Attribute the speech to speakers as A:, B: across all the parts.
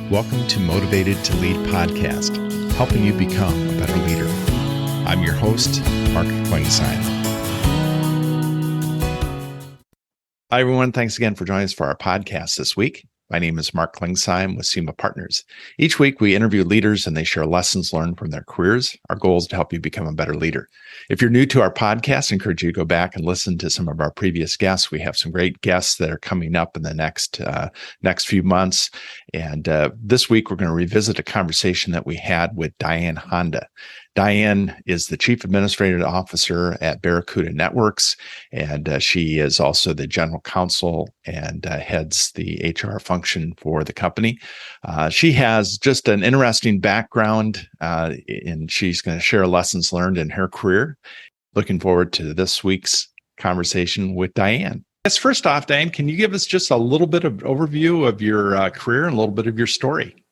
A: Welcome to Motivated to Lead podcast, helping you become a better leader. I'm your host, Mark Klingsheim. Hi, everyone. Thanks again for joining us for our podcast this week. My name is Mark Klingsheim with SEMA Partners. Each week, we interview leaders and they share lessons learned from their careers. Our goal is to help you become a better leader. If you're new to our podcast, I encourage you to go back and listen to some of our previous guests. We have some great guests that are coming up in the next few months. And this week, we're going to revisit a conversation that we had with Diane Honda. Diane is the Chief Administrative Officer at Barracuda Networks, and she is also the General Counsel and heads the HR function for the company. She has just an interesting background, and she's going to share lessons learned in her career. Looking forward to this week's conversation with Diane. Yes, first off, Diane, can you give us just a little bit of overview of your career and a little bit of your story?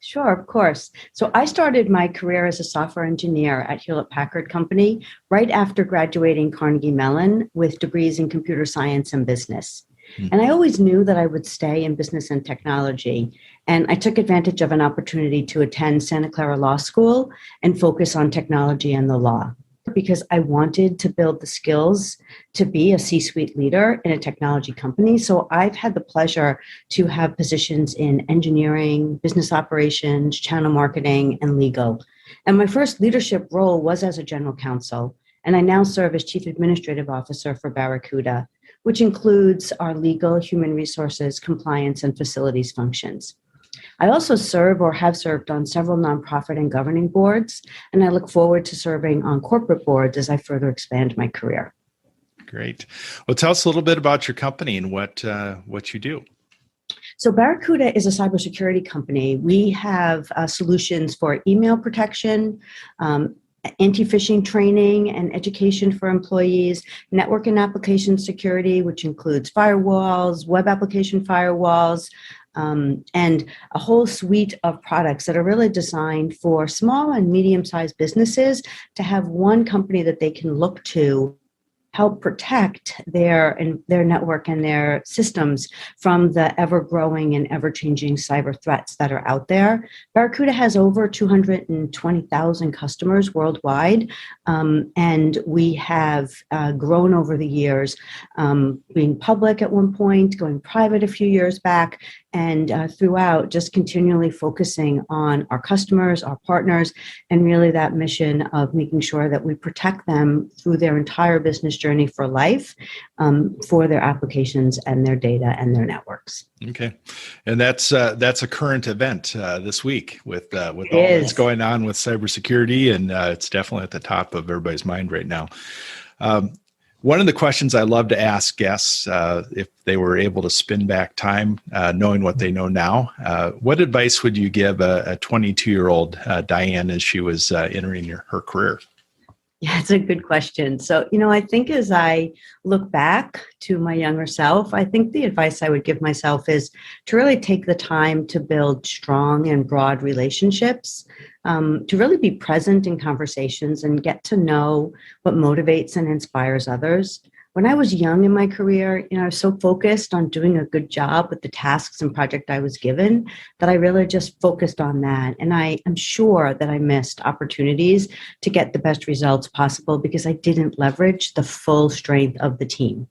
B: Sure, of course. So I started my career as a software engineer at Hewlett-Packard Company right after graduating Carnegie Mellon with degrees in computer science and business. And I always knew that I would stay in business and technology. And I took advantage of an opportunity to attend Santa Clara Law School and focus on technology and the law, because I wanted to build the skills to be a C-suite leader in a technology company. So I've had the pleasure to have positions in engineering, business operations, channel marketing, and legal. And my first leadership role was as a general counsel. And I now serve as Chief Administrative Officer for Barracuda, which includes our legal, human resources, compliance, and facilities functions. I also serve or have served on several nonprofit and governing boards, and I look forward to serving on corporate boards as I further expand my career.
A: Great. Well, tell us a little bit about your company and what you do.
B: So Barracuda is a cybersecurity company. We have solutions for email protection, anti-phishing training and education for employees, network and application security, which includes firewalls, web application firewalls, and a whole suite of products that are really designed for small and medium-sized businesses to have one company that they can look to help protect their network and their systems from the ever-growing and ever-changing cyber threats that are out there. Barracuda has over 220,000 customers worldwide, and we have grown over the years, being public at one point, going private a few years back, and throughout just continually focusing on our customers, our partners, and really that mission of making sure that we protect them through their entire business journey for life, for their applications and their data and their networks.
A: Okay, and that's a current event this week with all that's going on with cybersecurity, and it's definitely at the top of everybody's mind right now. One of the questions I love to ask guests, if they were able to spin back time, knowing what they know now, what advice would you give a 22-year-old Diane as she was entering her career?
B: Yeah, it's a good question. So, I think as I look back to my younger self, I think the advice I would give myself is to really take the time to build strong and broad relationships, to really be present in conversations and get to know what motivates and inspires others. When I was young in my career, I was so focused on doing a good job with the tasks and project I was given that I really just focused on that. And I am sure that I missed opportunities to get the best results possible because I didn't leverage the full strength of the team.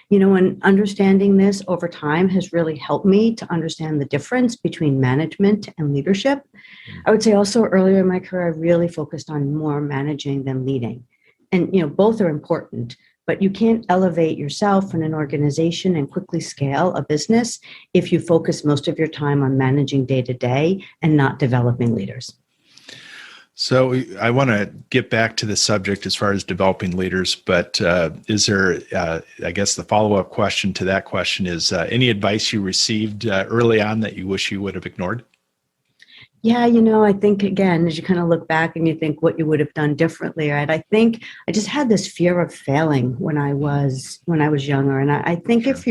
B: And understanding this over time has really helped me to understand the difference between management and leadership. I would say also earlier in my career, I really focused on more managing than leading. And, both are important. But you can't elevate yourself in an organization and quickly scale a business if you focus most of your time on managing day to day and not developing leaders.
A: So I want to get back to the subject as far as developing leaders, but is there, I guess the follow-up question to that question is any advice you received early on that you wish you would have ignored?
B: Yeah, I think, again, as you kind of look back and you think what you would have done differently, right? I think I just had this fear of failing when I was younger. And I think if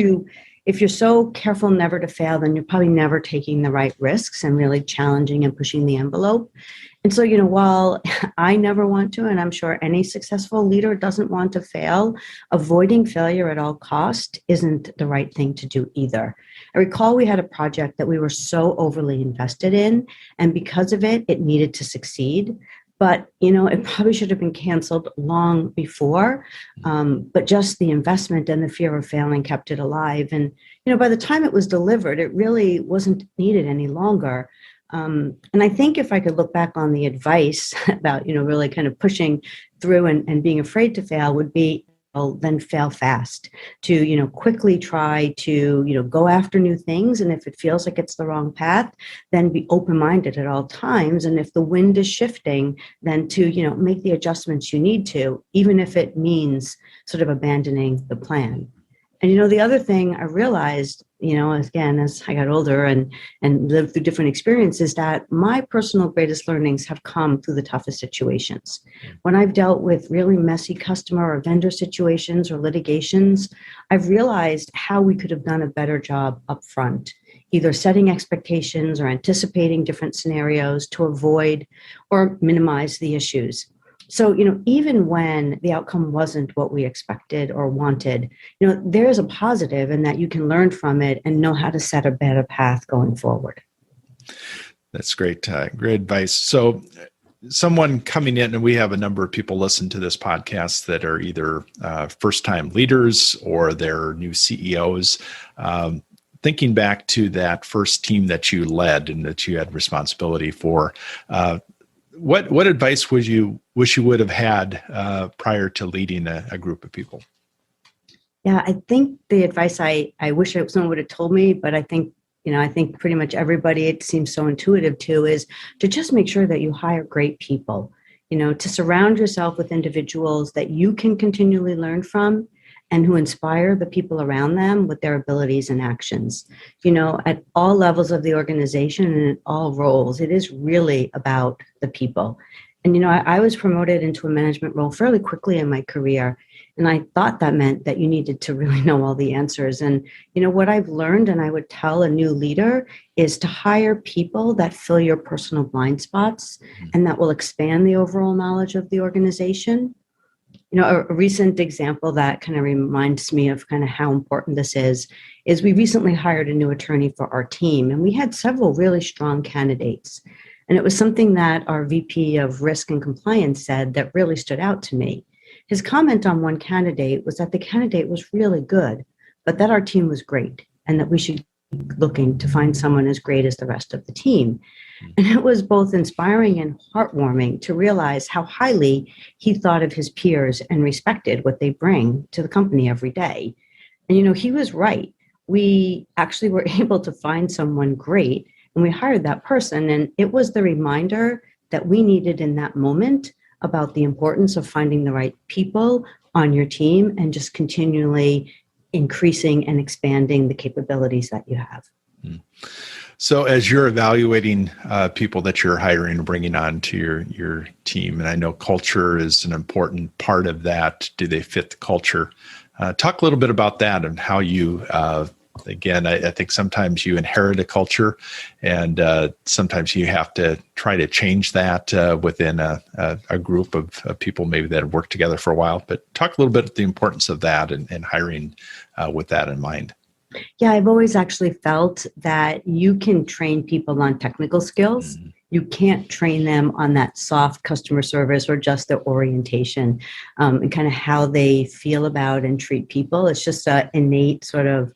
B: if you're so careful never to fail, then you're probably never taking the right risks and really challenging and pushing the envelope. And so, while I never want to, and I'm sure any successful leader doesn't want to fail, avoiding failure at all cost isn't the right thing to do either. I recall we had a project that we were so overly invested in, and because of it, it needed to succeed. But, it probably should have been canceled long before. But just the investment and the fear of failing kept it alive. And, by the time it was delivered, it really wasn't needed any longer. And I think if I could look back on the advice about, really kind of pushing through and being afraid to fail would be, then fail fast, to, quickly try to, go after new things. And if it feels like it's the wrong path, then be open-minded at all times. And if the wind is shifting, then to, make the adjustments you need to, even if it means sort of abandoning the plan. And, the other thing I realized, again, as I got older and lived through different experiences, that my personal greatest learnings have come through the toughest situations. When I've dealt with really messy customer or vendor situations or litigations, I've realized how we could have done a better job up front, either setting expectations or anticipating different scenarios to avoid or minimize the issues. So, even when the outcome wasn't what we expected or wanted, there is a positive in that you can learn from it and know how to set a better path going forward.
A: That's great. Great advice. So someone coming in, and we have a number of people listen to this podcast that are either first-time leaders or they're new CEOs. Thinking back to that first team that you led and that you had responsibility for, what advice would you wish you would have had prior to leading a group of people?
B: Yeah, I think the advice I wish someone would have told me, but I think pretty much everybody, it seems so intuitive to, is to just make sure that you hire great people, to surround yourself with individuals that you can continually learn from and who inspire the people around them with their abilities and actions. At all levels of the organization and in all roles, it is really about the people. And, I was promoted into a management role fairly quickly in my career. And I thought that meant that you needed to really know all the answers. And, what I've learned, and I would tell a new leader, is to hire people that fill your personal blind spots and that will expand the overall knowledge of the organization. A recent example that kind of reminds me of kind of how important this is we recently hired a new attorney for our team, and we had several really strong candidates. And it was something that our VP of Risk and Compliance said that really stood out to me. His comment on one candidate was that the candidate was really good, but that our team was great and that we should be looking to find someone as great as the rest of the team. And it was both inspiring and heartwarming to realize how highly he thought of his peers and respected what they bring to the company every day. And, he was right. We actually were able to find someone great, and we hired that person. And it was the reminder that we needed in that moment about the importance of finding the right people on your team and just continually increasing and expanding the capabilities that you have.
A: So as you're evaluating people that you're hiring and bringing on to your team, and I know culture is an important part of that. Do they fit the culture? Talk a little bit about that and how you, again, I think sometimes you inherit a culture and sometimes you have to try to change that within a group of people maybe that have worked together for a while. But talk a little bit about the importance of that and hiring with that in mind.
B: Yeah, I've always actually felt that you can train people on technical skills. Mm-hmm. You can't train them on that soft customer service or just their orientation and kind of how they feel about and treat people. It's just an innate sort of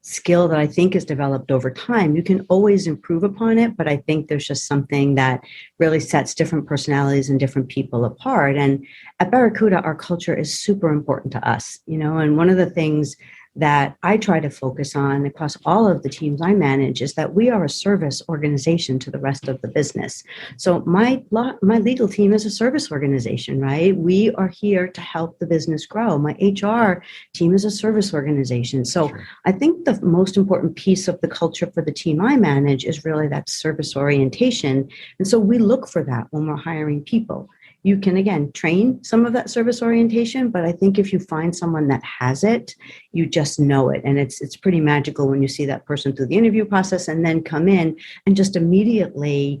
B: skill that I think is developed over time. You can always improve upon it, but I think there's just something that really sets different personalities and different people apart. And at Barracuda, our culture is super important to us, and one of the things that I try to focus on across all of the teams I manage is that we are a service organization to the rest of the business. So my legal team is a service organization, right? We are here to help the business grow. My HR team is a service organization. So sure. I think the most important piece of the culture for the team I manage is really that service orientation. And so we look for that when we're hiring people. you can, again, train some of that service orientation. But I think if you find someone that has it, you just know it. And it's pretty magical when you see that person through the interview process and then come in and just immediately,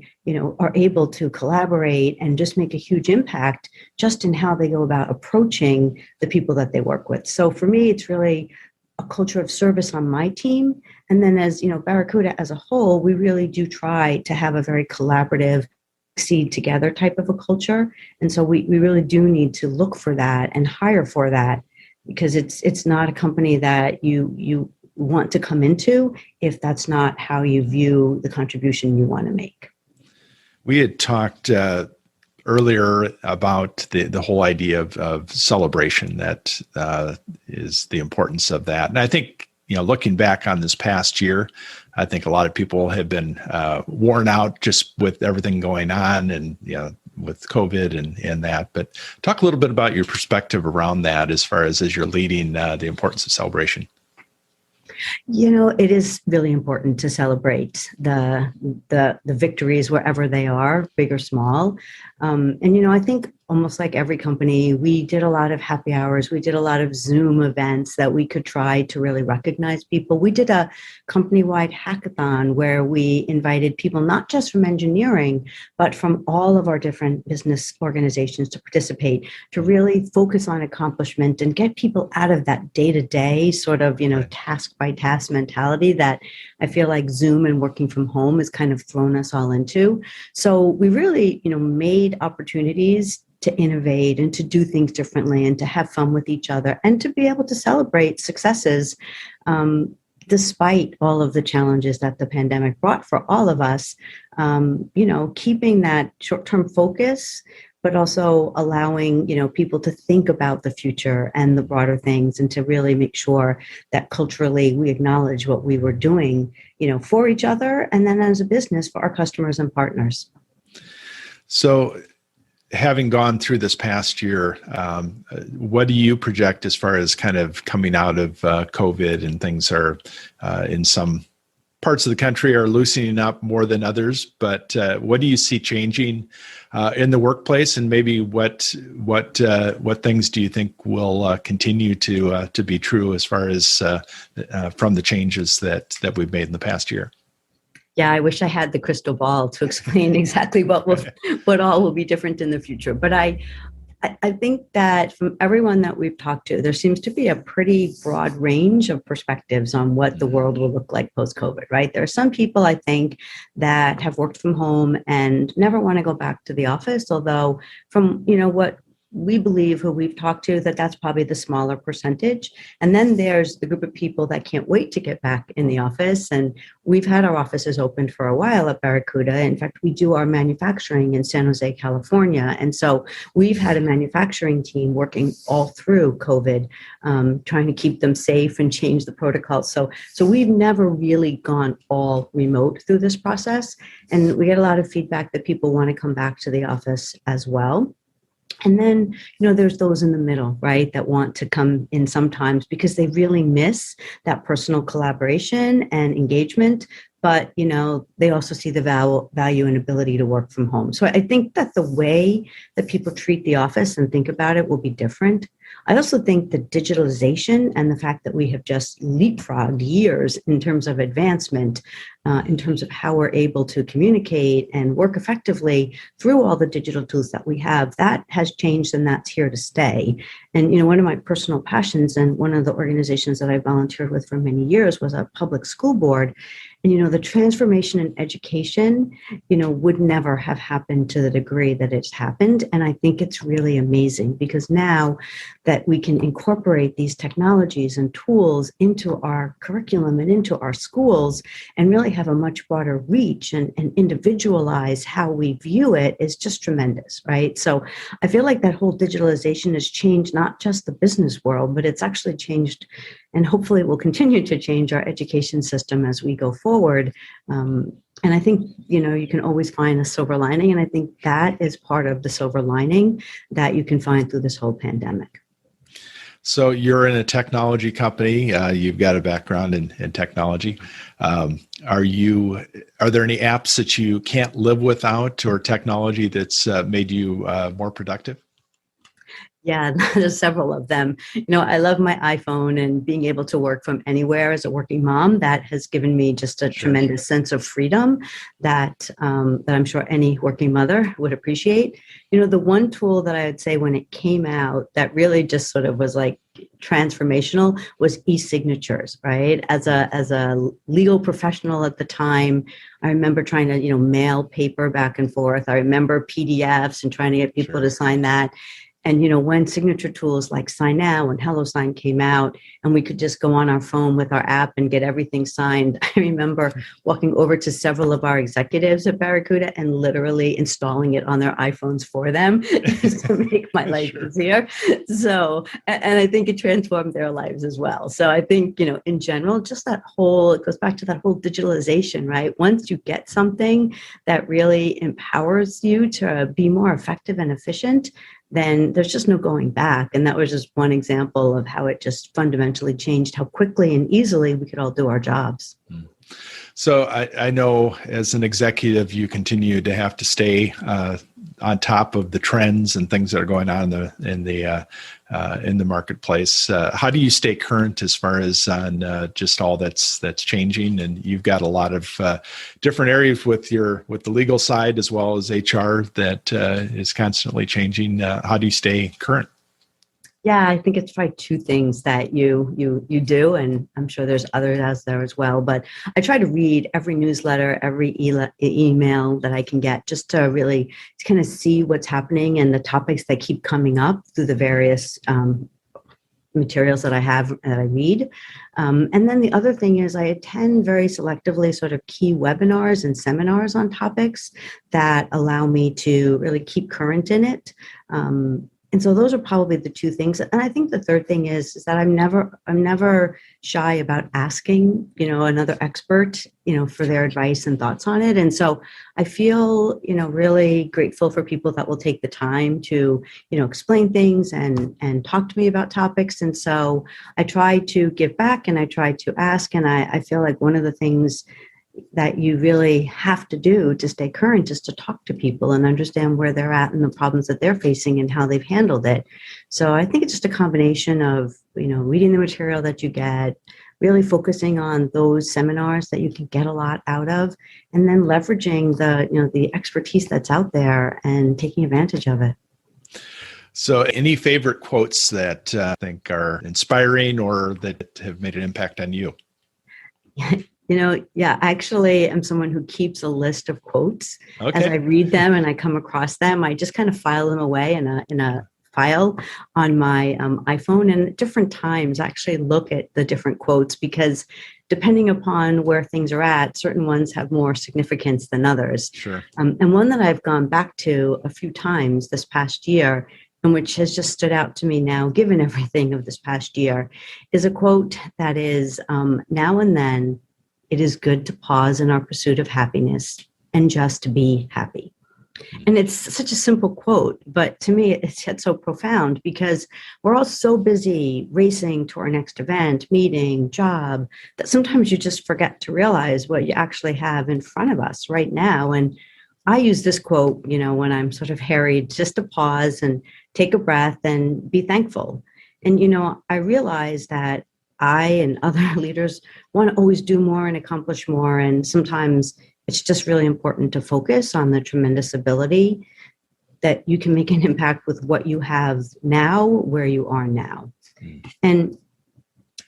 B: are able to collaborate and just make a huge impact just in how they go about approaching the people that they work with. So for me, it's really a culture of service on my team. And then as, Barracuda as a whole, we really do try to have a very collaborative, succeed together type of a culture. And so we really do need to look for that and hire for that, because it's not a company that you want to come into if that's not how you view the contribution you want to make.
A: We had talked earlier about the whole idea of celebration, that is the importance of that. And I think, looking back on this past year, I think a lot of people have been worn out just with everything going on and, with COVID and that. But talk a little bit about your perspective around that as far as you're leading the importance of celebration.
B: It is really important to celebrate the victories wherever they are, big or small. And I think almost like every company, we did a lot of happy hours. We did a lot of Zoom events that we could try to really recognize people. We did a company-wide hackathon where we invited people, not just from engineering, but from all of our different business organizations to participate, to really focus on accomplishment and get people out of that day-to-day sort of, task-by-task mentality that I feel like Zoom and working from home has kind of thrown us all into. So we really, made opportunities to innovate and to do things differently and to have fun with each other and to be able to celebrate successes despite all of the challenges that the pandemic brought for all of us, keeping that short-term focus, but also allowing, people to think about the future and the broader things and to really make sure that culturally we acknowledge what we were doing, for each other and then as a business for our customers and partners.
A: So having gone through this past year, what do you project as far as kind of coming out of COVID, and things are in some parts of the country are loosening up more than others, but what do you see changing in the workplace, and maybe what things do you think will continue to be true as far as from the changes that we've made in the past year?
B: Yeah, I wish I had the crystal ball to explain exactly what all will be different in the future. But I think that from everyone that we've talked to, there seems to be a pretty broad range of perspectives on what the world will look like post-COVID, right? There are some people, I think, that have worked from home and never want to go back to the office, although from, what we believe, who we've talked to, that's probably the smaller percentage. And then there's the group of people that can't wait to get back in the office. And we've had our offices open for a while at Barracuda. In fact, we do our manufacturing in San Jose, California. And so we've had a manufacturing team working all through COVID, trying to keep them safe and change the protocols. So we've never really gone all remote through this process. And we get a lot of feedback that people want to come back to the office as well. And then, there's those in the middle, right, that want to come in sometimes because they really miss that personal collaboration and engagement. But, they also see the value and ability to work from home. So I think that the way that people treat the office and think about it will be different. I also think the digitalization and the fact that we have just leapfrogged years in terms of advancement, in terms of how we're able to communicate and work effectively through all the digital tools that we have, that has changed and that's here to stay. And, one of my personal passions and one of the organizations that I volunteered with for many years was a public school board. And, the transformation in education, would never have happened to the degree that it's happened. And I think it's really amazing because now that we can incorporate these technologies and tools into our curriculum and into our schools and really have a much broader reach and individualize how we view it is just tremendous, right? So I feel like that whole digitalization has changed not just the business world, but it's actually changed and hopefully will continue to change our education system as we go forward. And I think, you can always find a silver lining. And I think that is part of the silver lining that you can find through this whole pandemic.
A: So you're in a technology company. You've got a background in technology. Are there any apps that you can't live without, or technology that's made you more productive?
B: Yeah, there's several of them. I love my iPhone, and being able to work from anywhere as a working mom, that has given me just a
A: Sure.
B: tremendous sense of freedom that I'm sure any working mother would appreciate. The one tool that I would say when it came out that really just sort of was like transformational was e-signatures, right? As a legal professional at the time, I remember trying to, mail paper back and forth. I remember PDFs and trying to get people to sign that. And, when signature tools like Sign Now and HelloSign came out, and we could just go on our phone with our app and get everything signed, I remember walking over to several of our executives at Barracuda and literally installing it on their iPhones for them to make my life easier. So, and I think it transformed their lives as well. So I think, in general, just it goes back to that whole digitalization, right? Once you get something that really empowers you to be more effective and efficient, then there's just no going back. And that was just one example of how it just fundamentally changed how quickly and easily we could all do our jobs.
A: So I know as an executive, you continue to have to stay on top of the trends and things that are going on in the marketplace. How do you stay current as far as on just all that's changing? And you've got a lot of different areas with the legal side as well as HR that is constantly changing. How do you stay current?
B: Yeah, I think it's probably two things that you do, and I'm sure there's others out there as well. But I try to read every newsletter, every email that I can get, just to really kind of see what's happening and the topics that keep coming up through the various materials that I read. And then the other thing is I attend very selectively sort of key webinars and seminars on topics that allow me to really keep current in it. And so those are probably the two things. And I think the third thing is that I'm never shy about asking, another expert, for their advice and thoughts on it. And so I feel, really grateful for people that will take the time to, explain things and talk to me about topics. And so I try to give back and I try to ask. And I feel like one of the things that you really have to do to stay current is to talk to people and understand where they're at and the problems that they're facing and how they've handled it. So I think it's just a combination of, reading the material that you get, really focusing on those seminars that you can get a lot out of, and then leveraging the expertise that's out there and taking advantage of it.
A: So any favorite quotes that I think are inspiring or that have made an impact on you?
B: Actually, I'm someone who keeps a list of quotes. Okay. As I read them and I come across them, I just kind of file them away in a file on my iPhone. And at different times, I actually look at the different quotes because depending upon where things are at, certain ones have more significance than others.
A: Sure.
B: And one that I've gone back to a few times this past year, and which has just stood out to me now, given everything of this past year, is a quote that is, now and then, it is good to pause in our pursuit of happiness and just be happy. And it's such a simple quote, but to me, it's yet so profound because we're all so busy racing to our next event, meeting, job, that sometimes you just forget to realize what you actually have in front of us right now. And I use this quote, when I'm sort of harried, just to pause and take a breath and be thankful. And, I realize that I and other leaders want to always do more and accomplish more. And sometimes it's just really important to focus on the tremendous ability that you can make an impact with what you have now, where you are now. And,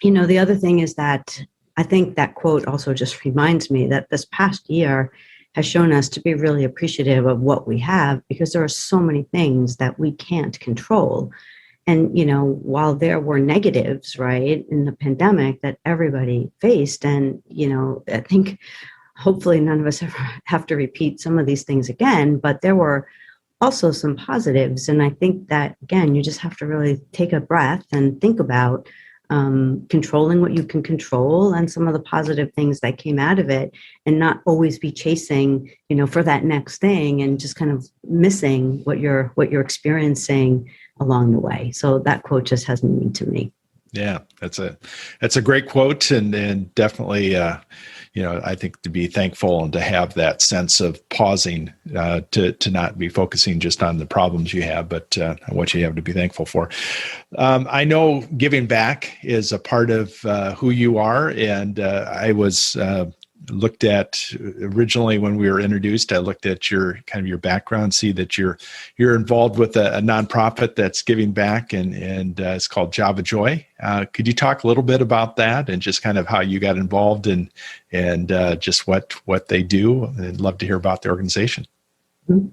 B: the other thing is that I think that quote also just reminds me that this past year has shown us to be really appreciative of what we have, because there are so many things that we can't control. And, while there were negatives, right, in the pandemic that everybody faced, and, I think hopefully none of us ever have to repeat some of these things again, but there were also some positives. And I think that, again, you just have to really take a breath and think about controlling what you can control and some of the positive things that came out of it, and not always be chasing, for that next thing and just kind of missing what you're experiencing along the way. So that quote just has meaning to me.
A: Yeah, that's a great quote, and definitely, I think to be thankful and to have that sense of pausing, to not be focusing just on the problems you have, but what you have to be thankful for. I know giving back is a part of who you are, and I was looked at originally when we were introduced. I looked at your background, see that you're involved with a nonprofit that's giving back, and it's called Java Joy. Could you talk a little bit about that and just kind of how you got involved and just what they do? I'd love to hear about the organization.
B: Mhm.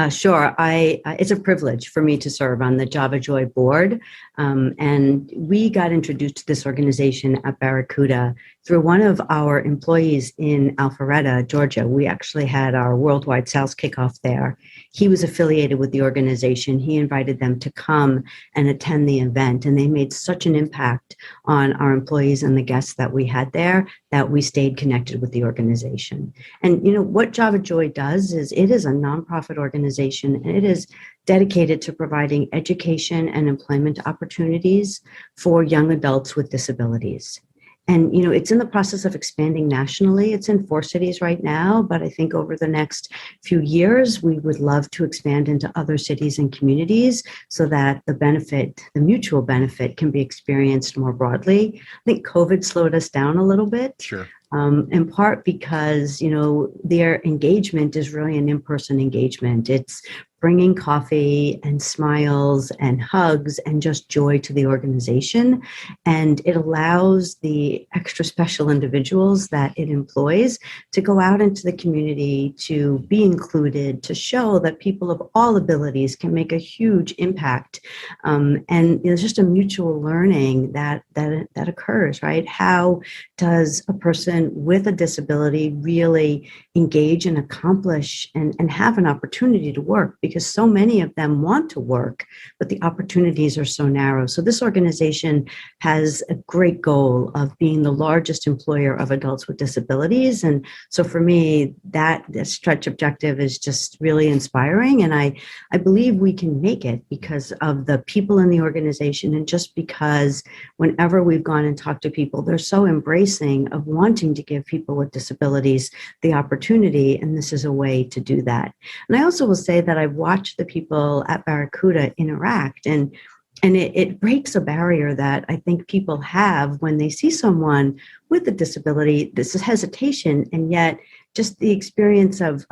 B: Sure. It's a privilege for me to serve on the Java Joy board. And we got introduced to this organization at Barracuda through one of our employees in Alpharetta, Georgia. We actually had our worldwide sales kickoff there. He was affiliated with the organization. He invited them to come and attend the event. And they made such an impact on our employees and the guests that we had there that we stayed connected with the organization. And what Java Joy does is it is a nonprofit organization, and it is dedicated to providing education and employment opportunities for young adults with disabilities. And, it's in the process of expanding nationally. It's in 4 cities right now, but I think over the next few years, we would love to expand into other cities and communities so that the mutual benefit can be experienced more broadly. I think COVID slowed us down a little bit.
A: Sure.
B: In part because, their engagement is really an in-person engagement. It's bringing coffee and smiles and hugs and just joy to the organization. And it allows the extra special individuals that it employs to go out into the community, to be included, to show that people of all abilities can make a huge impact. And there's just a mutual learning that occurs, right? How does a person with a disability really engage and accomplish and have an opportunity to work? Because so many of them want to work, but the opportunities are so narrow. So this organization has a great goal of being the largest employer of adults with disabilities. And so for me, that stretch objective is just really inspiring. And I believe we can make it because of the people in the organization, and just because whenever we've gone and talked to people, they're so embracing of wanting to give people with disabilities the opportunity, and this is a way to do that. And I also will say that I've watched the people at Barracuda interact, and it breaks a barrier that I think people have when they see someone with a disability. This is hesitation, and yet just the experience of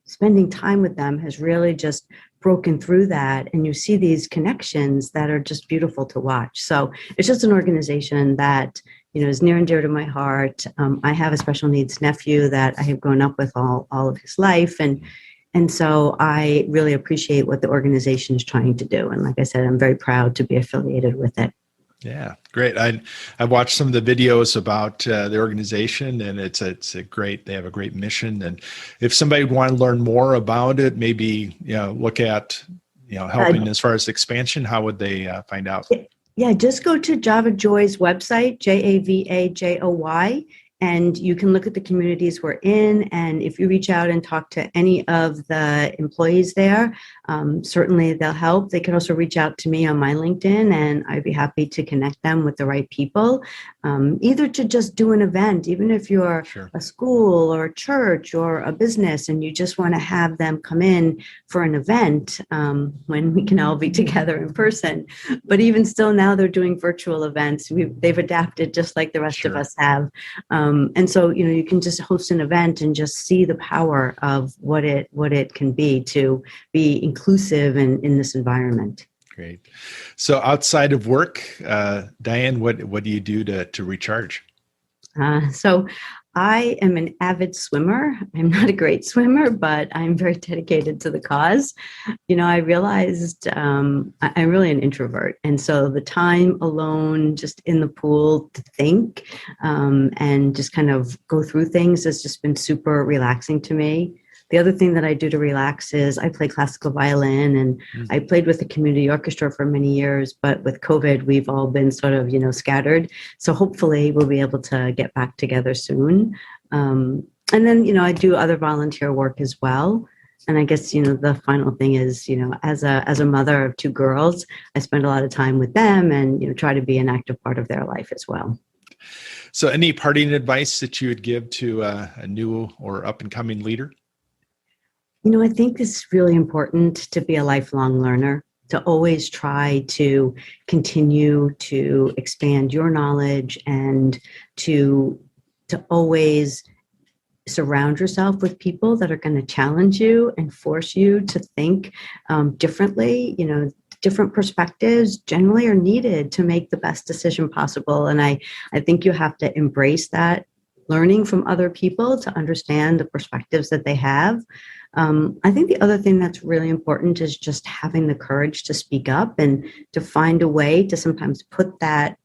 B: spending time with them has really just broken through that, and you see these connections that are just beautiful to watch. So it's just an organization that is near and dear to my heart. I have a special needs nephew that I have grown up with all of his life, and so I really appreciate what the organization is trying to do. And like I said, I'm very proud to be affiliated with it.
A: Yeah, great. I watched some of the videos about the organization, and it's a great. They have a great mission. And if somebody would want to learn more about it, maybe look at helping as far as expansion, how would they find out?
B: Yeah, just go to Java Joy's website, JAVAJOY, and you can look at the communities we're in. And if you reach out and talk to any of the employees there, certainly they'll help. They can also reach out to me on my LinkedIn, and I'd be happy to connect them with the right people, either to just do an event, even if you're
A: Sure.
B: a school or a church or a business, and you just want to have them come in for an event when we can all be together in person. But even still, now they're doing virtual events. They've adapted just like the rest
A: Sure.
B: of us have. And so, you can just host an event and just see the power of what it can be to be inclusive in this environment.
A: Great. So outside of work, Diane, what do you do to recharge?
B: So I am an avid swimmer. I'm not a great swimmer, but I'm very dedicated to the cause. I realized I'm really an introvert. And so the time alone, just in the pool to think and just kind of go through things has just been super relaxing to me. The other thing that I do to relax is I play classical violin, and I played with the community orchestra for many years, but with COVID, we've all been sort of, scattered. So hopefully we'll be able to get back together soon. And then, I do other volunteer work as well. And I guess, the final thing is, as a mother of two girls, I spend a lot of time with them and, try to be an active part of their life as well.
A: So any parting advice that you would give to a new or up and coming leader?
B: I think it's really important to be a lifelong learner, to always try to continue to expand your knowledge and to always surround yourself with people that are going to challenge you and force you to think differently. Different perspectives generally are needed to make the best decision possible. And I think you have to embrace that, learning from other people to understand the perspectives that they have. I think the other thing that's really important is just having the courage to speak up and to find a way to sometimes put that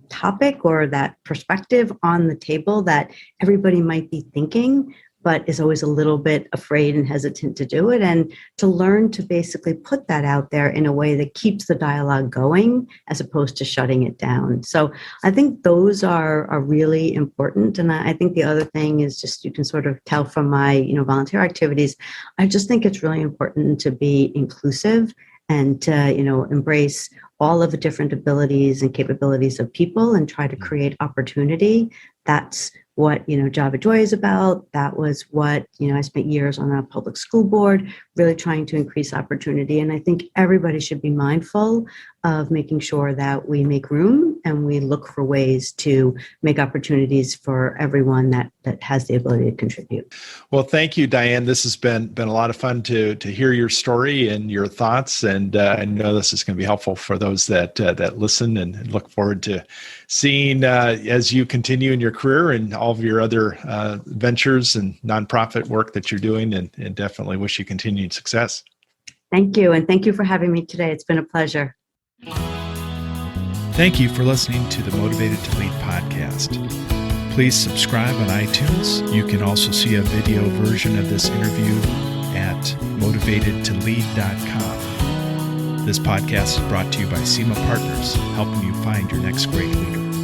B: topic or that perspective on the table that everybody might be thinking, but is always a little bit afraid and hesitant to do it, and to learn to basically put that out there in a way that keeps the dialogue going as opposed to shutting it down. So I think those are really important. And I think the other thing is just, you can sort of tell from my, volunteer activities, I just think it's really important to be inclusive and to, embrace all of the different abilities and capabilities of people and try to create opportunity. That's what, Java Joy is about. That was what, I spent years on a public school board, really trying to increase opportunity. And I think everybody should be mindful of making sure that we make room and we look for ways to make opportunities for everyone that has the ability to contribute.
A: Well, thank you, Diane. This has been a lot of fun to hear your story and your thoughts. And I know this is going to be helpful for those that listen, and look forward to seeing as you continue in your career and all of your other ventures and nonprofit work that you're doing, and definitely wish you continued success.
B: Thank you. And thank you for having me today. It's been a pleasure.
A: Thank you for listening to the Motivated to Lead podcast. Please subscribe on iTunes. You can also see a video version of this interview at motivatedtolead.com. This podcast is brought to you by SEMA Partners, helping you find your next great leader.